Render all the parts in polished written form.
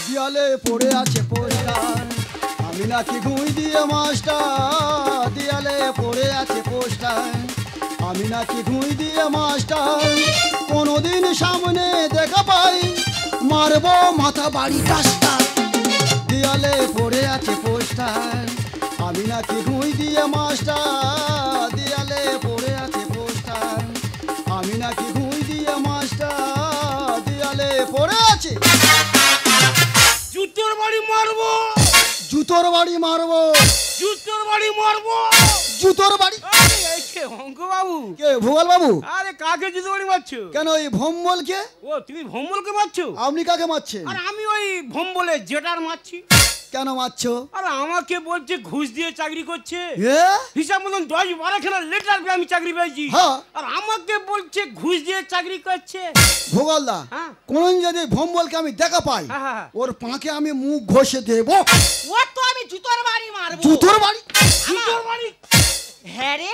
দেয়ালে পড়ে আছে পোস্টার, আমি নাকি ঘুষ দিয়ে মাস্টার। দেয়ালে পড়ে আছে পোস্টার, আমি নাকি ঘুষ দিয়ে মাস্টার। কোনোদিন সামনে দেখা পাই, মারবো মাথা বাড়ি টাস্টার। দেয়ালে পড়ে আছে পোস্টার, আমি নাকি ঘুষ দিয়ে মাস্টার। দেয়ালে পড়ে আছে পোস্টার, আমি নাকি ঘুষ দিয়ে মাস্টার। দেয়ালে পড়ে আছে। জুতোর বাড়ি মারবো, জুতোর বাড়ি মারবো, জুতোর বাড়ি মারবো, জুতোর বাড়ি। অঙ্ক বাবু, কে ভূগোল বাবু? আরে কাকে জুতো বাড়ি মারছো? কেন এই ভম্বলকে? ও তুমি ভম্বলকে মারছো? আপনি কাকে মারছেন? আর আমি ওই ভম্বলে জেটার মারছি। কেন মারছো? আর আমাকে বলছে ঘুষ দিয়ে চাকরি করছে, এ? হিসাব মতন 10-12 খানা লেটার পেয়ে আমি চাকরি পেয়েছি। হ্যাঁ। আর আমাকে বলছে ঘুষ দিয়ে চাকরি করছে। ভূগোলদা, হ্যাঁ। কোন যদি ভম্বলকে আমি দেখা পাই, হ্যাঁ, হ্যাঁ, হ্যাঁ। ওর পাঁকে আমি মুখ ঘষে দেবো। ও তো আমি জুতোর বাড়ি মারবো। জুতোর বাড়ি? জুতোর বাড়ি? হ্যাঁ রে,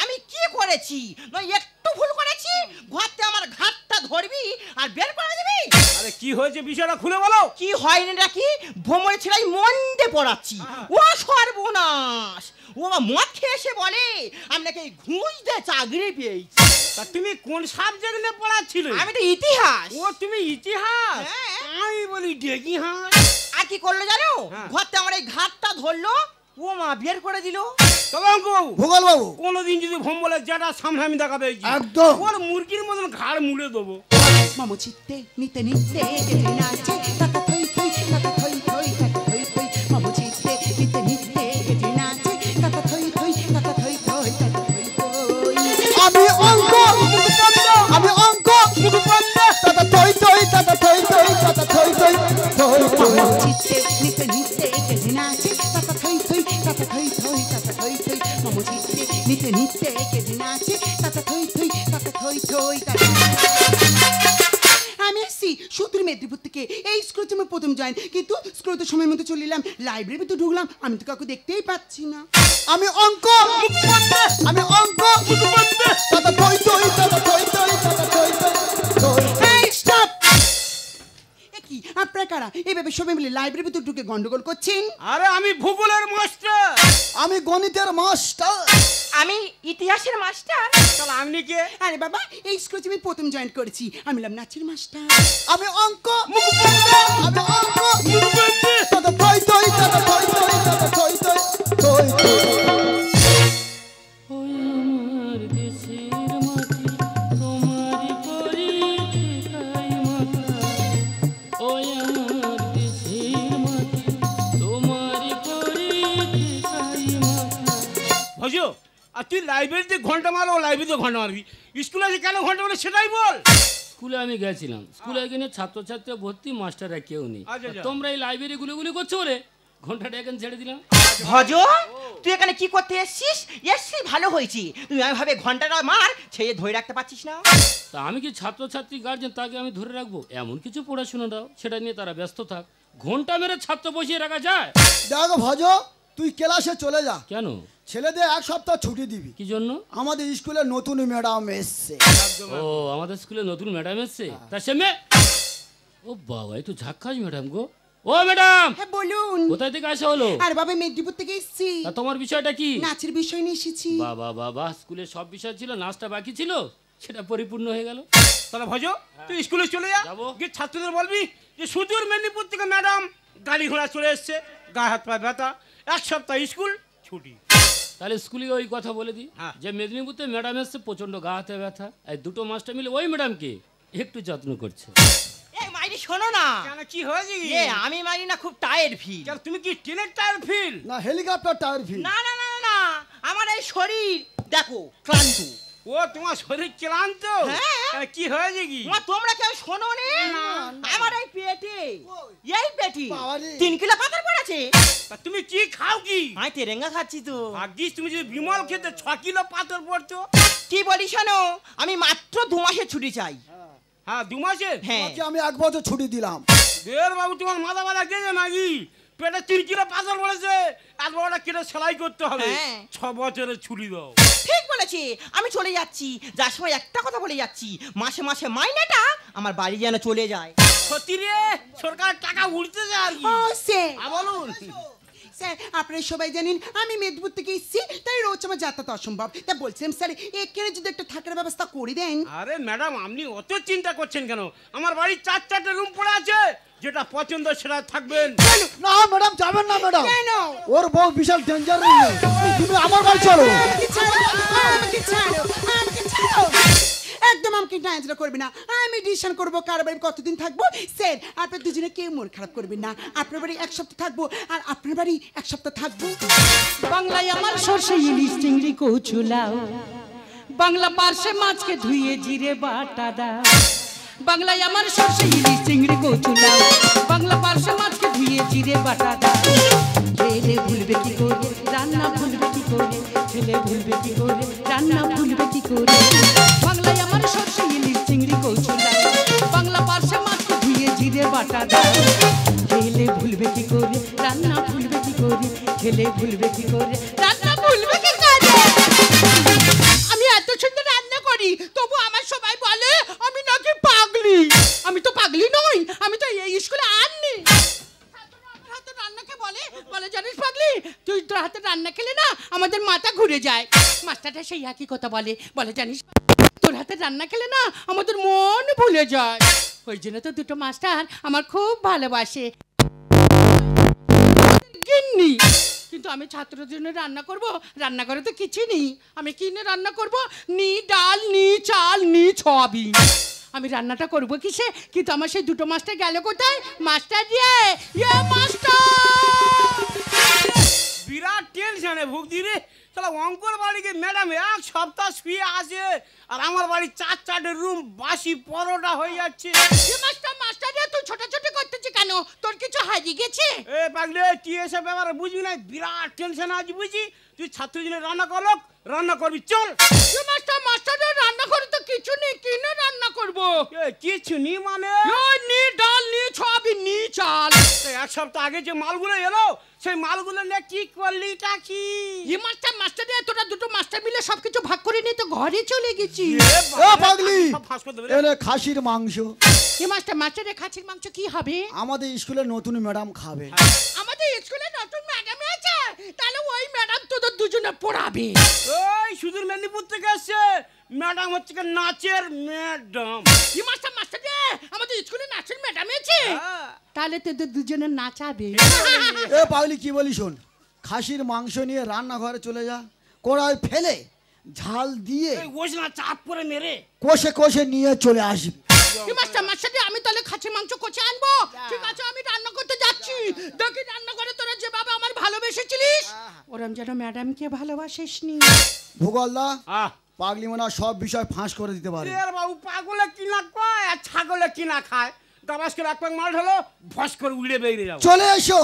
আমি কি করেছি? না একটু ভুল করেছি, ঘরতে আমার ঘাটটা ধরবি আর বের করে দিবি। আরে কি হয়েছে বিষয়টা খুলে বলো। কি হয়নি নাকি? ভ্রমণে ছেড়াই মন্দে পড়াচ্ছি। ও সর্বনাশ, ও মদ খেয়ে এসে বলে আমি নাকি ঘুষ দিয়ে চাকরি পেয়েছি। তা তুমি কোন সাবজেক্ট নিয়ে পড়াচ্ছিলে? আমি তো ইতিহাস। ও তুমি ইতিহাস? হ্যাঁ। আমি বলি ডেকি হাঁস। আর কি করলো জানো? হ্যাঁ। ঘরতে আমার এই ঘাটটা ধরলো, ও মা বের করে দিল। তবে অঙ্ক বাবু, ভূগোল বাবু, কোনোদিন যদি ভম্বলের যেটা সামনে আমি দেখা পেয়েছি, একদম ওর মুরগির মতন ঘাড় মুড়ে দেবো। মামু চিত্তে নিতে নিতে কেটে নাচে টাকা থই থই, টাকা থই থই, টাকা থই থই। মামু চিত্তে নিতে নিতে কেটে নাচে টাকা থই থই, টাকা থই থই, টাকা থই থই। আমি অঙ্ক, আমি অঙ্ক, দাদা থই থই, দাদা থই থই, দাদা থই থই, থই থই। মামু চিত্তে নিতে নিতে কেটে নাচে টাকা থই থই, টাকা থই থই, টাকা থই থই। মামু চিত্তে নিতে নিতে কেটে নাচে টাকা থই থই, টাকা থই থই, টাকা। আমি আসছি সুদূর মেদিনীপুর থেকে। এই স্কুলে আমি প্রথম জয়েন, কিন্তু স্কুলে তো সময় মতো চলে এলাম, লাইব্রেরির ভিতরে ঢুকলাম, আমি তো কাউকে দেখতেই পাচ্ছি না। আমি অঙ্ক, আমি অঙ্ক, দাদা থই থই, দাদা থই থই, দাদা থই থই, থই থই। এই স্টপ! এ কি আপনারা কারা এইভাবে সবাই মিলে লাইব্রেরির ভিতরে ঢুকে গন্ডগোল করছেন? আরে আমি ভূগোলের মাস্টার। আমি গণিতের মাস্টার। আমি ইতিহাসের মাস্টার। তাহলে আপনি কে? আরে বাবা, এই স্কুলে আমি প্রথম জয়েন করেছি, আমি হলাম নাচের মাস্টার। আমি অঙ্ক, আমি অঙ্ক, দাদা থই থই, দাদা থই থই, দাদা থই থই, থই থই। ওই আমার দেশের মাটি তোমারই পরিচিতাই মাথা, ওই আমার দেশের মাটি তোমারই পরিচিতাই মাথা। ভজো, আর তুই লাইব্রেরিতে ঘন্টা মারো, লাইব্রেরিতে ঘন্টা মারবি, স্কুলে যে কেন ঘন্টা মারো সেটাই বল। স্কুলে আমি গেছিলাম, স্কুলে এখানে ছাত্রছাত্রী ভর্তি, মাস্টাররা কেউ নেই। আচ্ছা, আচ্ছা। তোমরা এই লাইব্রেরি গুলি করছো বলে ঘন্টাটা এখানে ছেড়ে দিলাম। ভজ, তুই এখানে কি করতে এসছিস? এসছি ভালো হয়েছি, তুই আমি ভাবে ঘন্টাটা মার ছেড়ে ধরে রাখতে পারছিস না। তা আমি কি ছাত্রছাত্রী গার্জেন তাকে আমি ধরে রাখবো? এমন কিছু পড়াশোনা দাও সেটা নিয়ে তারা ব্যস্ত থাক, ঘন্টা মেরে ছাত্র বসিয়ে রাখা যায়? দেখো ভজ, তুই ক্লাসে চলে যা। কেন? ছেলেদের 1 সপ্তাহ ছুটি দিবি। কি জন্য? আমাদের স্কুলে নতুন ম্যাডাম এসছে। ও, আমাদের স্কুলে নতুন ম্যাডাম এসছে। তা সে মেয়ে, ও বাবা, এই তো ঝাক্কাস ম্যাডাম গো। ও ম্যাডাম, হ্যাঁ বলুন। কোথায় থেকে আসা হলো? আর বাবা মেদিনীপুর থেকে এসছি, তা তোমার বিষয়টা কি? নাচের বিষয় নিয়ে এসেছি। বাবা বাবা, স্কুলে সব বিষয় ছিল, নাচটা বাকি ছিল, সেটা পরিপূর্ণ হয়ে গেল। তাহলে ভজো, তুই স্কুলে চলে যা, যাবো। গিয়ে ছাত্রদের বলবি যে সুদূর মেদিনীপুর থেকে ম্যাডাম গাড়ি ঘোড়া চলে এসছে, গায়ে হাত পায়ে ব্যথা, 1 সপ্তাহ স্কুল ছুটি। তাহলে স্কুলে ওই কথা বলে দিই হ্যাঁ। যে মেদিনীপুরতে ম্যাডাম এসছে, প্রচন্ড গা হাতে ব্যথা, এই দুটো মাস্টার মিলে ওই ম্যাডামকে একটু যত্ন করছে। এই মাইরি শোনো না, কেন কি হয়েছে কি? এ আমি মারি না খুব টায়ার্ড ফিল। কেন, তুমি কি ট্রেনের টায়ার ফিল? না হেলিকপ্টার টায়ার ফিল। না না না না, আমার এই শরীর দেখো ক্লান্ত। ও তোমার শরীর ক্লান্ত? হ্যাঁ। কেন, কি হয়েছে কি? মা তোমরা কেউ শোনো নি? আমার এই পেটে, এই পেটে বাবারে। 3 কিলো পাথর পড়েছে। তা তুমি কি খাও কি? আমি তেরেঙ্গা খাচ্ছি তো। ভাগ্যিস তুমি যদি বিমল খেতে 6 কিলো পাথর পড়তো। কি বলি শোনো, আমি মাত্র 2 মাসের ছুটি চাই। হ্যাঁ, 2 মাসের? হ্যাঁ তোমাকে আমি 1 বছর ছুটি দিলাম। দের বাবু, তোমার মাথা মাথা গেছে নাকি? পেটে 3 কিলো পাথর বলেছে, আর বড়টা কেটে সেলাই করতে হবে। হ্যাঁ। 6 বছরের ছুরি দাও। ঠিক বলেছি, আমি চলে যাচ্ছি। যার সময় একটা কথা বলে যাচ্ছি, মাসে মাসে মাইনেটা আমার বাড়ি যেন চলে যায়। সত্যি রে, সরকার টাকা উঠতে যায় আর কি। বলুন। স্যার আপনারা সবাই জানেন আমি মেদিনীপুর থেকে এসেছি, তাই রোজ আমার যাতায়াত অসম্ভব। তা বলছিলাম স্যার এখানে যদি একটা থাকার ব্যবস্থা করে দেন। আরে ম্যাডাম, আপনি অত চিন্তা করছেন কেন? আমার বাড়ির 4-4টে রুম পড়ে আছে, যেটা পছন্দ সেটা থাকবেন। না ম্যাডাম, যাবেন না ম্যাডাম। কেন? ওর বউ বিশাল ডেঞ্জার। তুমি আমার বাড়ি চলো। আমাকে ছাড়ো, আমাকে ছাড়ো, আমাকে ছাড়ো। একদম আমাকে ট্রান্সফার করবে না। আমি ডিসিশন করবো কার বাড়ি কতদিন থাকবো। স্যার আপনার দুজনে কেউ মন খারাপ করবেন না। আপনার বাড়ি 1 সপ্তাহ থাকবো, আর আপনার বাড়ি 1 সপ্তাহ থাকবো। বাংলায় আমার সরষে ইলিশ চিংড়ি কচু লাউ, বাংলা পার্শে মাছকে ধুয়ে জিরে বাটা দাও। বাংলায় আমার সরষে ইলিশ চিংড়ি কচু লাউ, বাংলা পার্শে মাছকে ধুয়ে জিরে বাটা দাও। খেলে ভুলবে কি করে, রান্না ভুলবে কি করে, খেলে ভুলবে কি করে, রান্না ভুলবে কি করে। বাংলায় আমার সরষে ইলিশ চিংড়ি কচু লাউ, বাংলা পার্শে মাছকে ধুয়ে জিরে বাটা দাও। খেলে ভুলবে কি করে, রান্না ভুলবে কি করে, খেলে ভুলবে কি করে, রান্না ভুলবে কি করে। আমি এত সুন্দর রান্না করি, তবু আমার সবাই বলে আমি নাকি পাগলি। আমি তো পাগলি নই, আমি তো এই স্কুলে আননি। আমার হাতে রান্নাকে বলে বলে জানিস পাগলি, তুই তোর হাতে রান্না খেলে না আমাদের মাথা ঘুরে যায়। মাস্টারটা সেই একই কথা বলে বলে জানিস তোর হাতে রান্না খেলে না আমাদের মন ভুলে যায়। ওই জন্য তো দুটো মাস্টার আমার খুব ভালোবাসে। গিন্নি, কিন্তু আমি ছাত্রদের জন্য রান্না করব, রান্নাঘরে তো কিছু নেই। আমি কিনে রান্না করব, নি ডাল, নি চাল, নি সয়াবিন। আমি রান্নাটা করব কিসে? কিন্তু আমার সেই দুটো মাস্টার গেল কোথায়? মাস্টার ইয়ে মাস্টার, বিরাট টেনশনে ভুগছি রে। তাহলে অঙ্কর বাড়িকে ম্যাডাম 1 সপ্তাহ শুয়ে আছে, আর আমার বাড়ি 4-4টে রুম বাসি পরোটা হয়ে যাচ্ছে। মাস্টার মাস্টার তুই ছোটাছুটি করতেছিস কেন? তোর কিছু হারিয়ে গেছে? এ পাগলে, তুই এসব ব্যাপারে বুঝবি না, বিরাট টেনশন আছে বুঝি। তুই ছাত্র জন্য রান্না করলো, রান্না করবি চল। মাস্টার মাস্টার রান্না করে তো কিছু নেই, কিনে রান্না করবো। কিছু নি মানে নি ডাল, নি সয়াবিন, নি চাল। 1 সপ্তাহ আগে যে মালগুলো এলো, সেই মালগুলো নিয়ে কি করলি টা কি? মাস্টার মাস্টার তোরা দুটো মাস্টার মিলে সবকিছু ভাগ করে নিয়ে তো ঘরে চলে গেছি। এ পাগলি, সব ফাঁস করে দেবে। এনে খাসির মাংস। মাস্টার মাস্টারের খাসির মাংস কি হবে? আমাদের স্কুলে নতুন ম্যাডাম খাবে। আমাদের স্কুলে নতুন ম্যাডাম আছে, তাহলে ওই ম্যাডাম তোদের দুজনে পড়াবে। ওই সুদূর মেদিনীপুর থেকে আসছে ম্যাডাম, হচ্ছে কি নাচের ম্যাডাম। মাস্টার মাস্টার আমাদের স্কুলে নাচের ম্যাডাম আছে, তাহলে তোদের দুজনে নাচাবে। এ পাগলি কি বলি শোন, খাসির মাংস নিয়ে রান্নাঘরে চলে যা, কড়াই ফেলে ঝাল দিয়ে ওই না চাপ করে মেরে কষে কষে নিয়ে চলে আসবি। মাস্টার মাস্টার আমি তাহলে খাসির মাংস কষে আনবো। ঠিক আছে, আমি রান্না করতে যাচ্ছি। দেখি রান্না করে তোরা যেভাবে আমার ভালোবেসেছিলিস ওরম যেন ম্যাডামকে ভালোবাসিস নি। ভূগোলদা, পাগলি মনে হয় সব বিষয় ফাঁস করে দিতে পারে। বাবু, পাগলে কি না কয় আর ছাগলে কি না খায়, গাবাস করে 1 প্যাক মাল ঢালো, ভস করে উড়ে বেরিয়ে যাবো। চলে এসো।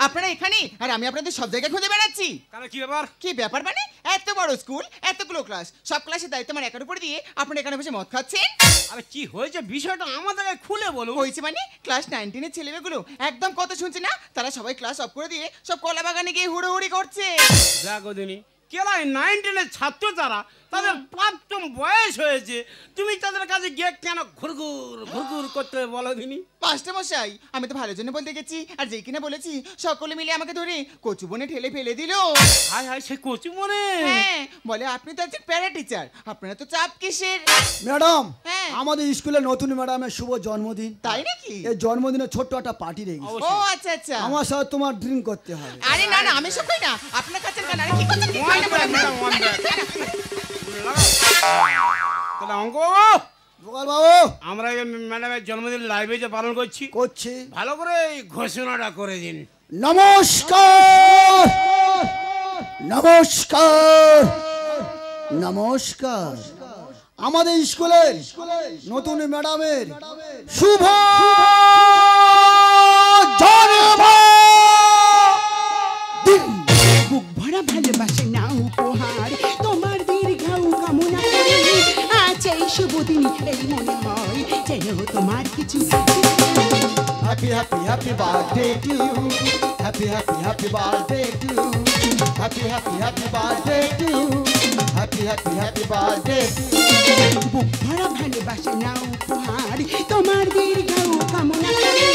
আপনারা এখানে, আর আমি আপনাদের সব জায়গায় খুঁজে বেড়াচ্ছি। কেন, কি ব্যাপার? কি ব্যাপার মানে? এত বড় স্কুল, এতগুলো ক্লাস, সব ক্লাসের দায়িত্ব আমার একার উপর দিয়ে আপনারা এখানে বসে মদ খাচ্ছেন। আরে কি হয়েছে বিষয়টা আমাদের খুলে বলো। হয়েছে মানে ক্লাস 19 এর ছেলেমেয়েগুলো একদম কথা শুনছে না, তারা সবাই ক্লাস অফ করে দিয়ে সব কলা বাগানে গিয়ে হুড়োহুড়ি করছে। দেখো দিনি, কেলাই 19 ছাত্র তারা, তাদের প্রাপ্তম বয়স হয়েছে, তুমি তাদের কাছে গিয়ে কেন ঘুরঘুর ঘুরঘুর করতে বলো দিনি? মাস্টার মশাই, আমি তো ভালোর জন্য বলতে গেছি, আর যেই কিনা বলেছি সকলে মিলে আমাকে ধরে কচু বনে ঠেলে ফেলে দিল। হায় হায়, সে কচু মনে। হ্যাঁ, বলে আপনি তো একজন প্যারা টিচার, আপনারা তো চাপ কিসের? ম্যাডাম, হ্যাঁ। আমাদের স্কুলে নতুন ম্যাডামের শুভ জন্মদিন। তাই নাকি? এই জন্মদিনে ছোট্ট একটা পার্টি রেখেছি। ও আচ্ছা আচ্ছা। আমার সাথে তোমার ড্রিঙ্ক করতে হবে। আরে না না, আমি সব খাই না, আপনার কাছে কেন? আরে কি করছেন? কি খাই না বলেন না? তাহলে অঙ্ক ভূগোল বাবু, আমরা এই ম্যাডামের জন্মদিন লাইভে যে পালন করছি, ভালো করে এই ঘোষণাটা করে দিন। নমস্কার, নমস্কার, নমস্কার। আমাদের স্কুলের নতুন ম্যাডামের শুভ জন্মদিন। বুক ভরা ভালোবাসে না উপহার, তোমার দীর্ঘ শুভ দিনে এই মনে হয় যেন তোমার কিছু Happy, happy, happy birthday to you. Happy, happy, happy birthday to you. Happy, happy, happy birthday to you. Happy, happy, happy birthday to you. বুক ভরা ভালোবাসা নাও উপহার তোমার দীর্ঘায়ু কামনা করি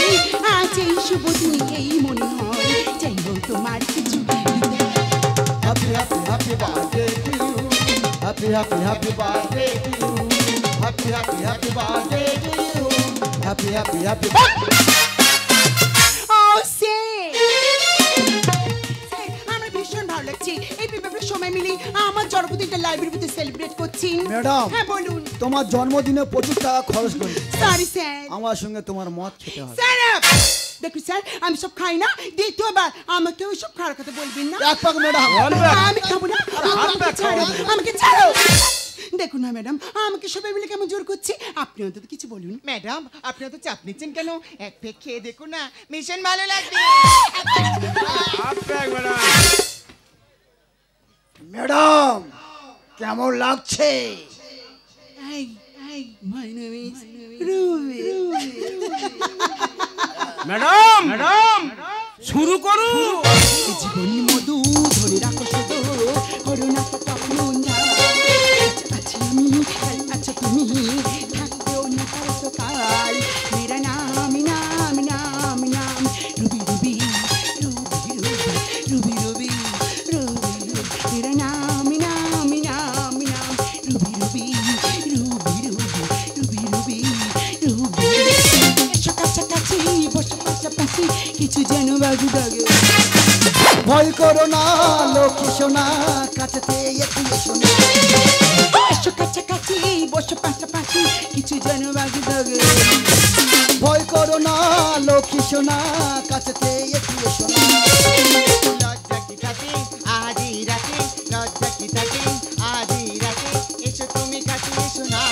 আজ এই শুভ দিনে এই মনে হয় যেন তোমার কিছু Happy, happy, happy birthday to you. Happy, happy, happy birthday to you. Happy, happy, happy birthday to you. Happy, happy, happy birthday. আমার ভীষণ ভালো লাগছে এই ব্যাপারে সময় মিলে আমার জন্মদিনটা লাইব্রেরিতে সেলিব্রেট করছি ম্যাডাম। হ্যাঁ বলুন তোমার জন্মদিনে প্রচুর টাকা খরচ করি সরি স্যার আমার সঙ্গে তোমার মদ খেতে হবে স্যার দেখুন স্যার আমি সব খাই না দ্বিতীয়বার আমাকে ওই সব খাওয়ার কথা বলবেন না এক পাক ম্যাডাম আমি খাবো না আমাকে ছাড়ো আমাকে ছাড়ো দেখুন না ম্যাডাম আমাকে সবাই মিলে কেমন জোর করছে আপনি অন্তত কিছু বলুন ম্যাডাম আপনি তো চাপ নিচ্ছেন কেন এক পেক খেয়ে দেখুন না ভীষণ ভালো লাগবে ম্যাডাম কেমন লাগছে এই এই my name is Ruby madam madam শুরু করুন জীবন মধু ধরে রাখো শুধু করো না তো কখনো না আছি আমি কাল আছো তুমি থাকবেও না কাল তো কাল মেরা নাম নাম নাম নাম Ruby Ruby Ruby Ruby Ruby Ruby মেরা নাম নাম নাম নাম Ruby Ruby Ruby Ruby Ruby Ruby এসো কাছাকাছি বসো পাশাপাশি কিছু যেন বাজু দাগে ভয় করো না লক্ষ্মী সোনা কাছাতে একটু এসো না বসো কাছাকাছি বসো পাশাপাশি কিছু যেন বাজু দাগে ভয় করো না লক্ষ্মী সোনা কাছাতে একটু এসো না লজ্জা কি থাকে আজই রাতে লজ্জা কি থাকে আজই রাতে এসো তুমি কাছে এসো না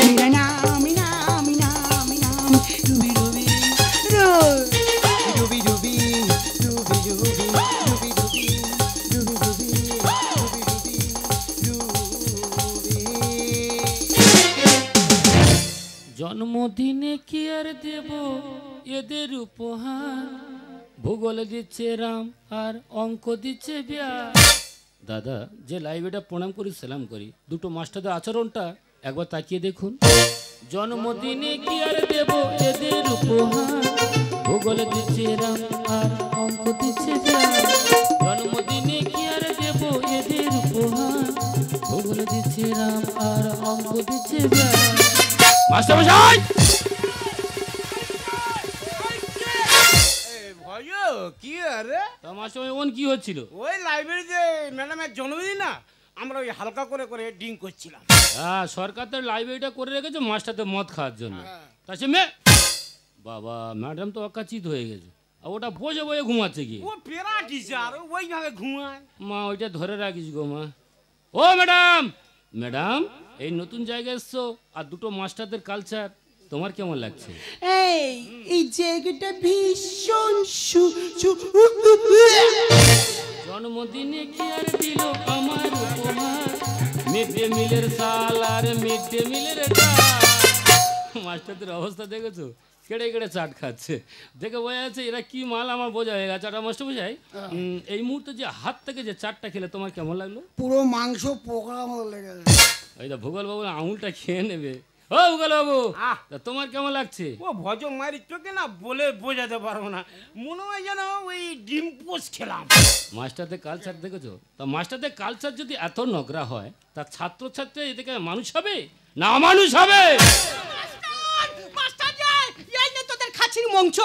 মেরা নাম নাম নাম নাম Ruby Ruby Ruby Ruby Ruby Ruby Ruby Ruby Ruby Ruby Ruby Ruby জন্মদিনে কি আর দেব এদের উপহার ভূগোল দিচ্ছে রাম আর অঙ্ক দিচ্ছে ব্যাস দাদা যে লাইব্রেরিটা প্রণাম করি সালাম করি দুটো মাস্টারদের আচরণটা একবার তাকিয়ে দেখুন জন্মদিনে কি আর দেব এদের উপহার ভূগোল দিচ্ছে রাম আর অঙ্ক দিচ্ছে ব্যাস জন্মদিনে কি আর দেব এদের উপহার ভূগোল দিচ্ছে রাম আর অঙ্ক দিচ্ছে ব্যাস মাস্টার মশাই ভয় কি আরে তা মাস্টার মশাই ওন কি হচ্ছিল ওই লাইব্রেরিতে ম্যাডামের জন্মদিন না আমরা ওই হালকা করে করে ড্রিঙ্ক করছিলাম হ্যাঁ সরকার তো লাইব্রেরিটা করে রেখেছে মাস্টারদের মদ খাওয়ার জন্য তা সে মে বাবা ম্যাডাম তো অকাচিত হয়ে গেছে আর ওটা বসে বসে ঘুমাচ্ছে কি ও পেরা টিচার ওইভাবে ঘুমায় মা ওইটা ধরে রাখিস গো মা ও ম্যাডাম ম্যাডাম এই নতুন জায়গায় এসছো আর দুটো মাস্টারদের কালচার তোমার কেমন লাগছে এই জায়গাটা ভীষণ জন্মদিনে কি আর দিল আমার উপহার মিড ডে মিলের সাল আর মিড ডে মিলের মাস্টারদের অবস্থা দেখেছো কেড়ে কেড়ে চাট খাচ্ছে দেখে বোঝা যাচ্ছে এরা কি মাল আমার বোঝা হয়ে গেছে চাটা মাস্টার বোঝাই এই মুহূর্তে যে হাত থেকে যে চাটটা খেলে তোমার কেমন লাগলো পুরো মাংস পোকড়া মতো লেগেছে ওই দা ভূগোল বাবু আঙুলটা খেয়ে নেবে ও ভূগোল বাবু তা তোমার কেমন লাগছে ও ভজ মারি চোখে না বলে বোঝাতে পারবো না মনে হয় যেন ওই ডিম পোস খেলাম মাস্টারদের কালচার দেখেছো তা মাস্টারদের কালচার যদি এত নোংরা হয় তা ছাত্রছাত্রী এদিকে মানুষ হবে না মানুষ হবে মাস্টার এই নে তোদের খাসির মাংস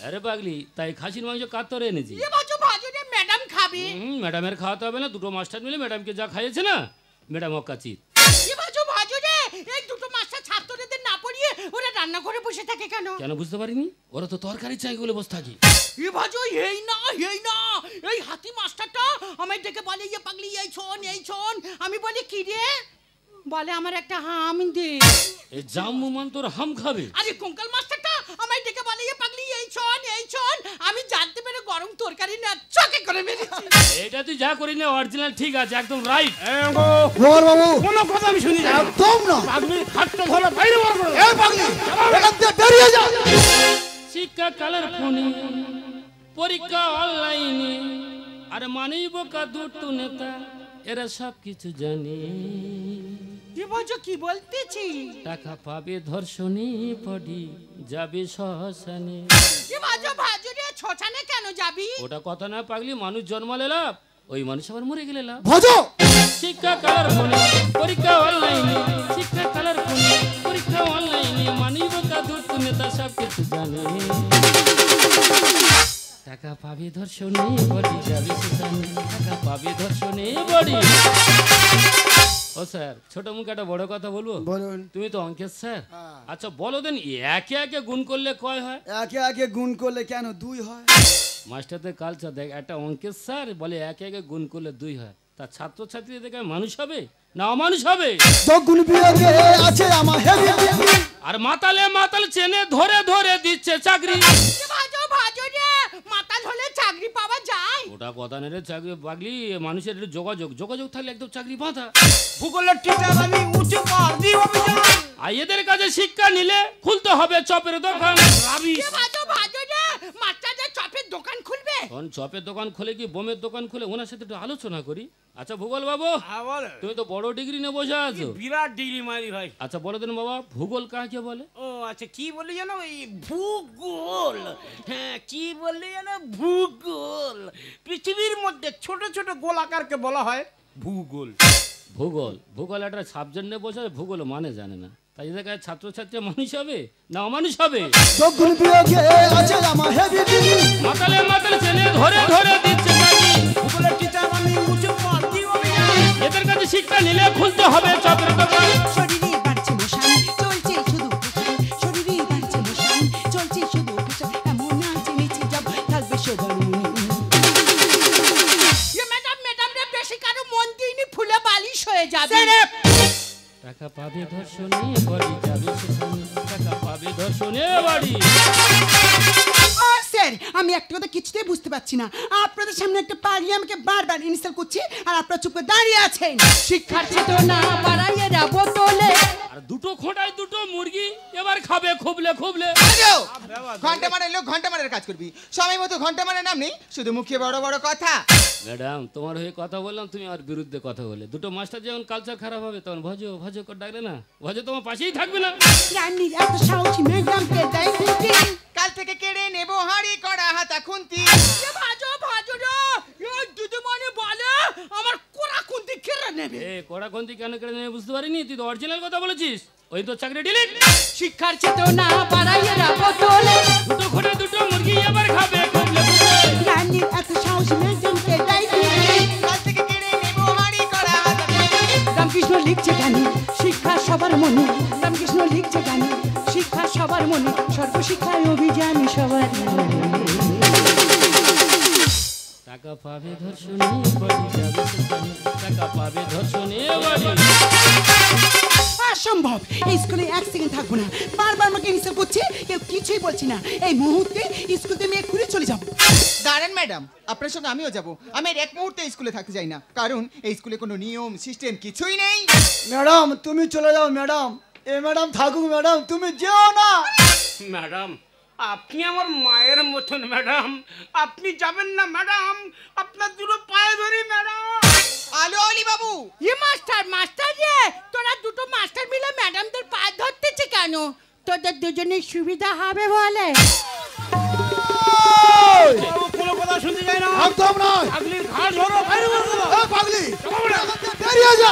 আরে পাগলি তাই খাসির মাংস কার তোরে এনেছি এ বাজু ভাজু রে ম্যাডাম খাবে ম্যাডামের খাওয়াতে হবে না দুটো মাস্টার মিলে ম্যাডামকে যা খাইয়েছে না ম্যাডাম অকাচিত এ বাজু ভাজু রে এই দুটো মাস্টার ছাত্রদের না পড়িয়ে ওরা রান্না করে বসে থাকে কেন কেন বুঝতে পারিনি ওরা তো তরকারি চাই বলে বসে থাকি এ বাজু এই না এই হাতি মাস্টারটা আমায় ডেকে বলে ইয়ে পাগলি এই শোন আমি বলি কি রে বলে আমার একটা হাম দে এই জামুমান তোর হাম খাবে আরে কঙ্কাল মাস্টারটা আমায় ডেকে বলে এ পাগলি এই শোন আমি জানতে পেরে গরম তরকারি না চকে করে মেরেছি। এটা তুই যা করি না অরিজিনাল ঠিক আছে, একদম রাইট। গোবর বাবু কোনো কথা আমি শুনি না। একদম না। পাগলি খাটটা ধরে বাইরে বার করো। এই পাগলি এখান থেকে বেরিয়ে যা। শিক্ষা কালার ফোনে, পরীক্ষা অনলাইনে, আর মানেই বোকা দুটো নেতা, এরা সব কিছু জানে। কি বলছো, কি বলতেছি? টাকা পাবে ধর্ষণে, পড়ি যাবে শ্মশানে। কি বাজো ভাজুরে, শ্মশানে কেন যাবি? ওটা কথা না পাগলি, মানুষ জন্মালে লাভ, ওই মানুষ আবার মরে গেলে লাভ। ভজো শিক্ষা কালার ফোনে, পরীক্ষা অনলাইনে, শিক্ষা কালার ফোনে, পরীক্ষা অনলাইনে, মানেই বোকা দুটো নেতা, সব কিছু জানে। টাকা পাবে ধর্ষণে, বডি যাবে শ্মশানে, টাকা পাবে ধর্ষণে বডি। ও স্যার, ছোট মুখে একটা বড় কথা বলবো? বলুন। তুমি তো অঙ্কের স্যার। হ্যাঁ। আচ্ছা বলো দেন, একে একে গুণ করলে কয় হয়? একে একে গুণ করলে কেন 2 হয়? মাস্টারদের কালচার দেখ, একটা অঙ্কের স্যার বলে একে একে গুণ করলে 2 হয়, তা ছাত্রছাত্রীদের দেখে মানুষ হবে না অমানুষ হবে? গুণ বিয়োগে আছে আমার হেভি। আর মাতালে মাতাল চেনে ধরে ধরে দিচ্ছে চাকরি। কি বাজো ভাজুরে, মাতাল হলে চাকরি পাওয়া যায়? ওটা কথা নেই রে, চাকরি পাগলি, মানুষের একটু যোগাযোগ থাকলে একদম চাকরি বাঁধা। ভূগোলের টিচার আমি উঁচু পর দিয়ে অভিযান। আর এদের কাছে শিক্ষা নিলে খুলতে হবে চপের দোকান। রাবিশ। কি বাজো ভাজুরে, মাস্টারদের চপের দোকান খুলবে? তখন চপের দোকান খুলে কি বোমের দোকান খুলে, ওনার সাথে একটু আলোচনা করি। আচ্ছা ভূগোল বাবু, হ্যাঁ বলে। তুমি তো বড় ডিগ্রি নিয়ে বসে আছো। বিরাট ডিগ্রি মারি ভাই। আচ্ছা বলো দেন বাবা, ভূগোল কাকে বলে? ও আচ্ছা, কি বললি জানো? এই ভূগোল। হ্যাঁ, কি বললি জানো? ভূগোল। পৃথিবীর মধ্যে ছোট ছোট গোলাকারকে বলা হয় ভূগোল। ভূগোল একটা সাবজেক্ট নিয়ে বসে, ভূগোল মানে জানে না, তাই এদের কাছে ছাত্রছাত্রী মানুষ হবে না অমানুষ হবে? গুণ বিয়োগে আছে আমার হেভি। মাতালে মাতাল চেনে ধরে ধরে দিচ্ছে চাকরি। ভূগোলের টিচার আমি উঁচু পর দিয়ে অভিযান। এদের কাছে শিক্ষা নিলে খুলতে হবে চপের দোকান। শরীরে বাড়ছে মশান, চলছে শুধু ফ্যাশন। শরীরে বাড়ছে মশান, চলছে শুধু ফ্যাশন। এমন আছে নিচে যাব থাকবে সবার মনে। ম্যাডাম রে, বেশি কারো মন দিইনি, ফুলে বালিশ হয়ে যাবে। টাকা পাবে ধর্ষণে, বাড়ি যাবে শ্মশানে, টাকা পাবে ধর্ষণে বাড়ি। স্যার, আমি একটা কথা কিছুতেই বুঝতে পারছি না। আপনাদের সামনে একটা পাগলি আমাকে বারবার ইনসাল্ট করছে, আর আপনারা চুপ করে দাঁড়িয়ে আছেন। শিক্ষার চেতনা বাড়াইয়ে রাখবো তোলে। আর দুটো খোঁটায় দুটো মুরগি, এবার খাবে খুবলে খুবলে। ঘন্টা মারার লোক ঘন্টা মারার কাজ করবি, সময় মতো ঘন্টা মারার নাম নেই, শুধু মুখে বড় বড় কথা। ম্যাডাম, তোমার হয়ে কথা বললাম, তুমি আমার বিরুদ্ধে কথা বলে। দুটো মাস্টার যখন কালচার খারাপ হবে, তখন ভজো ভজো করে ডাকলে না, ভজো তোমার পাশেই থাকবে না। রানীর এত সাহসী ম্যাডামকে দেয় খুঁটি। কাল থেকে কেড়ে নেবো হাঁড়ি করা হাতা খুন্তি। ভাজো দিদিমণি বলে আমার কোরা খুন্তি কেড়ে নেবে। এ কড়াকন্তি কেন কেড়ে নেবে বুঝতে পারিনি? তুই তো অরিজিনাল কথা বলেছিস। ওই তো চাকরি ডিলিট। শিক্ষার চেতনা বাড়াইয়ে রাখবো তোলে। দুটো খোঁটে দুটো মুরগি, এবার খাবে খুবলে খুবলে। রানীর এত সাহসী ম্যাডামকে দেয় খুঁটি। কাল থেকে কেড়ে নেবো হাঁড়ি করা হাতা খুন্তি। রামকৃষ্ণ লিখছে গানে, শিক্ষা সবার মনে। রামকৃষ্ণ লিখছে গানে, শিক্ষা সবার মনে। সর্বশিক্ষায় অভিযান সবার মনে। টাকা পাবে ধর্ষণে, বাড়ি যাবে শ্মশানে, টাকা পাবে ধর্ষণে বাড়ি। অসম্ভব, এই স্কুলে 1 সেকেন্ড থাকবো না। বারবার আমাকে ইনসাল্ট করছে, কেউ কিছুই বলছি না। এই মুহূর্তে স্কুল থেকে আমি ঘুরে চলে যাবো। দাঁড়ান ম্যাডাম, আপনার সঙ্গে আমিও যাব। আমি আর এক মুহূর্তে স্কুলে থাকতে চাই না, কারণ এই স্কুলে কোনো নিয়ম সিস্টেম কিছুই নেই। ম্যাডাম তুমি চলে যাও ম্যাডাম। ম্যাডাম থাকুক ম্যাডাম, তুমি যেও না। ম্যাডাম, আপনি আমার মায়ের মতন ম্যাডাম। আপনি যাবেন না ম্যাডাম, আপনার দুটো পায়ে ধরি ম্যাডাম। আলো অলি বাবু, মাস্টার রে, তোরা দুটো মাস্টার মিলে ম্যাডামদের পা ধরতেছে কেন? তোদের দুজনের সুবিধা হবে বলে। কোনো কথা শুনতে চাই না। একদম নয়। পাগলির ঘাড় ধরো, বাইরে বের করো। পাগলি বেরিয়ে যা।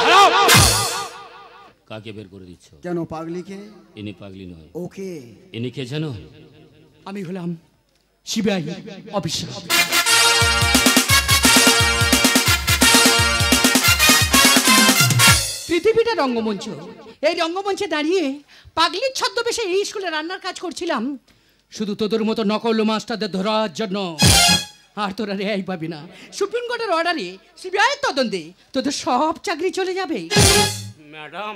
কাকে বের করে দিচ্ছ? কেন পাগলিকে? ইনি পাগলি নয়। ওকে। ইনি কে জানো? আমি হলাম সিবিআই অফিসার। পৃথিবীটা রঙ্গমঞ্চ। এই রঙ্গমঞ্চে দাঁড়িয়ে পাগলির ছদ্মবেশে এই স্কুলে রান্নার কাজ করছিলাম, শুধু তোদের মতো নকল মাস্টারদের ধরার জন্য। আর তোরা রেহাই পাবি না। সুপ্রিম কোর্টের অর্ডারে সিবিআই তদন্তে তোদের সব চাকরি চলে যাবে। ম্যাডাম,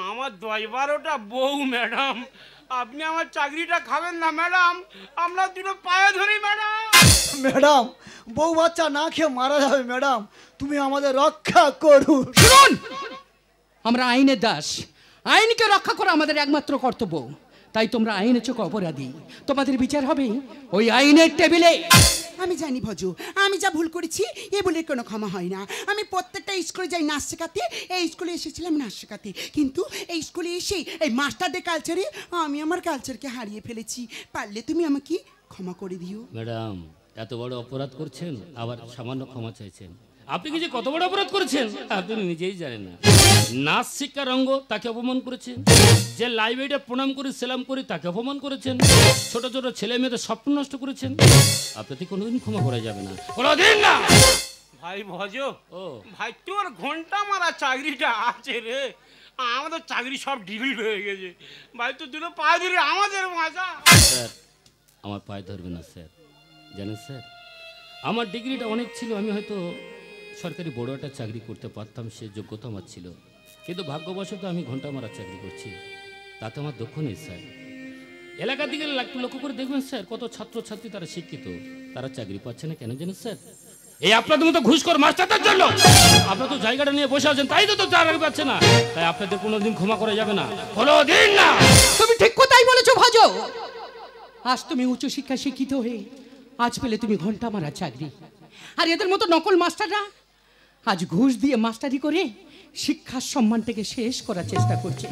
আমার 10-12টা বউ ম্যাডাম। আপনি আমার চাকরিটা খাবেন না ম্যাডাম, আমরা দুটো পায়ে ধরি ম্যাডাম। ম্যাডাম, বউ বাচ্চা না খেয়ে মারা যাবে ম্যাডাম, তুমি আমাদের রক্ষা করুন। শুনুন, আমরা আইনের দাস, আইনকে রক্ষা করা আমাদের একমাত্র কর্তব্য। তাই তোমরা আইনের চোখে অপরাধী, তোমাদের বিচার হবে ওই আইনের টেবিলে। আমি জানি ভজ, আমি যা ভুল করেছি এ বলে কোনো ক্ষমা হয় না। আমি প্রত্যেকটা স্কুলে যাই নাচ শেখাতে, এই স্কুলে এসেছিলাম নাচ শেখাতে, কিন্তু এই স্কুলে এসে এই মাস্টারদের কালচারে আমি আমার কালচারকে হারিয়ে ফেলেছি। পারলে তুমি আমাকে ক্ষমা করে দিও। ম্যাডাম, এত বড় অপরাধ করছেন আবার সামান্য ক্ষমা চাইছেন। আপনি কি যে কত বড় অপরাধ করেছেন আপনি নিজেই জানেন না। নাচ শিক্ষার অঙ্গ তাকে অপমান করেছেন, যে লাইব্রেরিটা প্রণাম করি সেলাম করি তাকে অপমান করেছেন, ছোট ছোট ছেলে মেয়েদের স্বপ্ন নষ্ট করেছেন। আপনাকে কোনোদিন ক্ষমা করা যাবে না, কোনোদিন না। ভাই ভজ, ও ভাই তোর ঘন্টা মারা চাকরিটা আছে রে, আমাদের চাকরি সব ডিলিট হয়ে গেছে ভাই, তো দুটো পায়ে ধরে আমাদের মাজা। স্যার, আমার পায়ে ধরবে না স্যার। জানেন স্যার, আমার ডিগ্রিটা অনেক ছিল, আমি হয়তো সরকারি বড় একটা চাকরি করতে পারতাম, সে যোগ্যতা আমার ছিল, কিন্তু ভাগ্যবশত আমি ঘন্টা মারা চাকরি করছি, তাতে আমার দুঃখ নেই স্যার। এলাকার দিকে লক্ষ্য করে দেখবেন স্যার, কত ছাত্রছাত্রী তারা শিক্ষিত, তারা চাকরি পাচ্ছে না কেন জানেন স্যার? এই আপনাদের মতো ঘুষখোর মাস্টারদের জন্য। আপনারা তো জায়গাটা নিয়ে বসে আছেন, তাই তো চাকরি পাচ্ছে না, তাই আপনাদের কোনোদিন ক্ষমা করা যাবে না, কোনোদিন না। তুমি ঠিক কথাই বলেছো ভজ। আজ তুমি উচ্চ শিক্ষা শিক্ষিত হয়ে আজ পেলে তুমি ঘন্টা মারা চাকরি, আর এদের মতো নকল মাস্টাররা আজ ঘুষ দিয়ে মাস্টারি করে শিক্ষার সম্মানটাকে শেষ করার চেষ্টা করছে।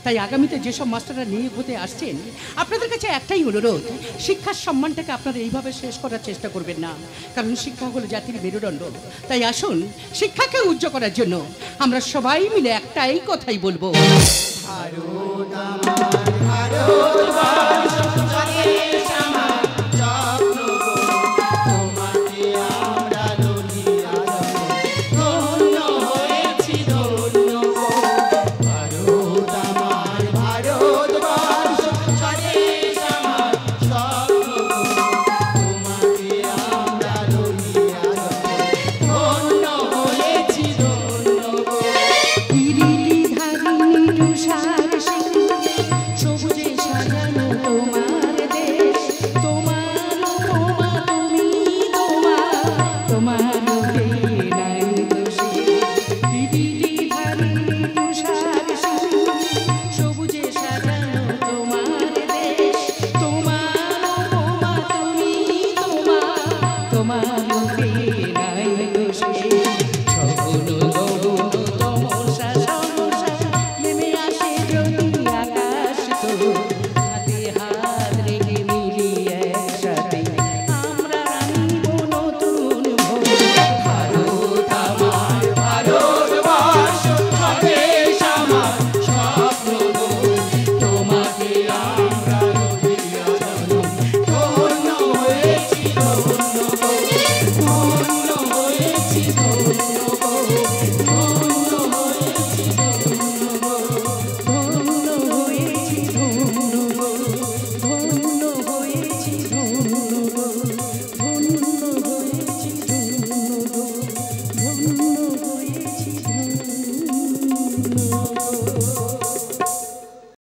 তাই আগামীতে যেসব মাস্টাররা নিয়োগ হতে আসছেন, আপনাদের কাছে একটাই অনুরোধ, শিক্ষার সম্মানটাকে আপনারা এইভাবে শেষ করার চেষ্টা করবেন না, কারণ শিক্ষা হলো জাতির মেরুদণ্ড। তাই আসুন, শিক্ষাকে উজ্জ্বল করার জন্য আমরা সবাই মিলে একটাই কথাই বলবো, ভারত আমার ভারত।